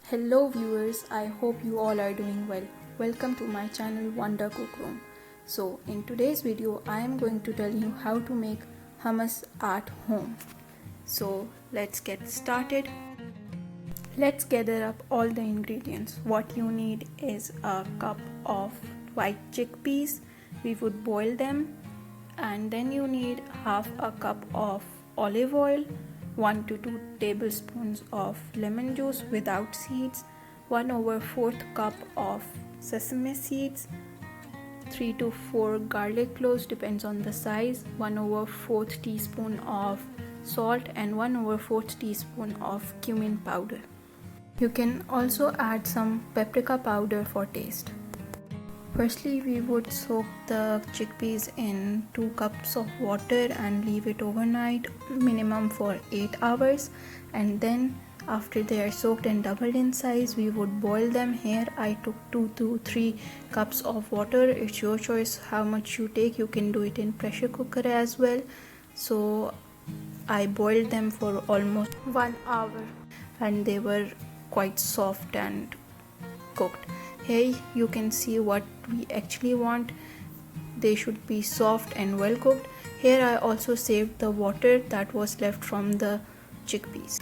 Hello viewers, I hope you all are doing well. Welcome to my channel Wonder Cookroom. So in today's video I am going to tell you how to make hummus at home. So let's get started. Let's gather up all the ingredients. What you need is a cup of white chickpeas. We would boil them, and then you need half a cup of olive oil, 1 to 2 tablespoons of lemon juice without seeds, 1/4 cup of sesame seeds, 3 to 4 garlic cloves depends on the size, 1/4 teaspoon of salt and 1/4 teaspoon of cumin powder. You can also add some paprika powder for taste. Firstly, we would soak the chickpeas in 2 cups of water and leave it overnight, minimum for 8 hours, and then after they are soaked and doubled in size, we would boil them. Here I took 2 to 3 cups of water. It's your choice how much you take. You can do it in pressure cooker as well. So I boiled them for almost 1 hour and they were quite soft and cooked. Here you can see what we actually want. They should be soft and well cooked. Here I also saved the water that was left from the chickpeas.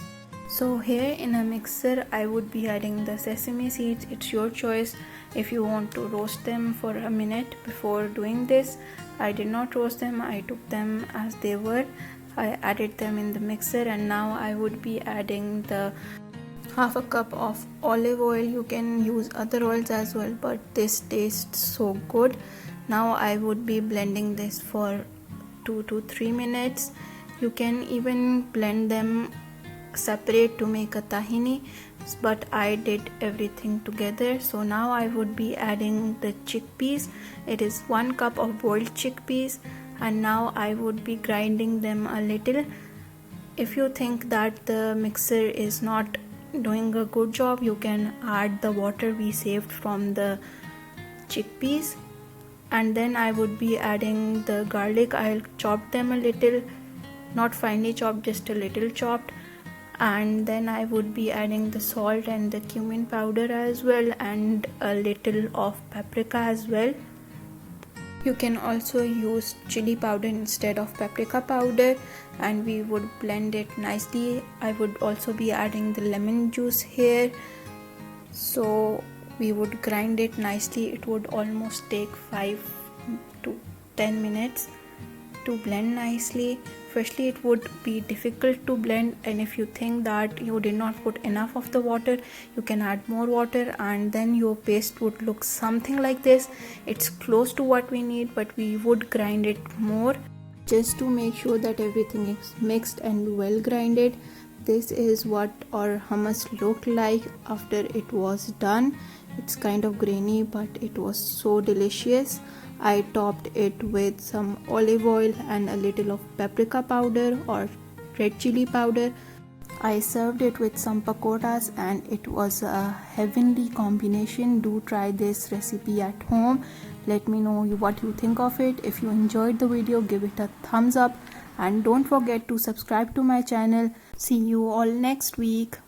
So here in a mixer I would be adding the sesame seeds. It's your choice if you want to roast them for a minute before doing this. I did not roast them, I took them as they were. I added them in the mixer, and now I would be adding the half a cup of olive oil. You can use other oils as well, but this tastes so good. Now I would be blending this for 2 to 3 minutes. You can even blend them separate to make a tahini, but I did everything together. So now I would be adding the chickpeas. It is 1 cup of boiled chickpeas, and now I would be grinding them a little. If you think that the mixer is not doing a good job, you can add the water we saved from the chickpeas. And then I would be adding the garlic. I'll chop them a little, not finely chopped, just a little chopped. And then I would be adding the salt and the cumin powder as well, and a little of paprika as well. You can also use chili powder instead of paprika powder, and we would blend it nicely. I would also be adding the lemon juice here, so we would grind it nicely. It would almost take 5 to 10 minutes to blend nicely. Firstly, it would be difficult to blend, and if you think that you did not put enough of the water, you can add more water, and then your paste would look something like this. It's close to what we need, but we would grind it more just to make sure that everything is mixed and well grinded. This is what our hummus looked like after it was done. It's kind of grainy, but it was so delicious. I topped it with some olive oil and a little of paprika powder or red chili powder. I served it with some pakoras, and it was a heavenly combination. Do try this recipe at home. Let me know what you think of it. If you enjoyed the video, give it a thumbs up, and don't forget to subscribe to my channel. See you all next week.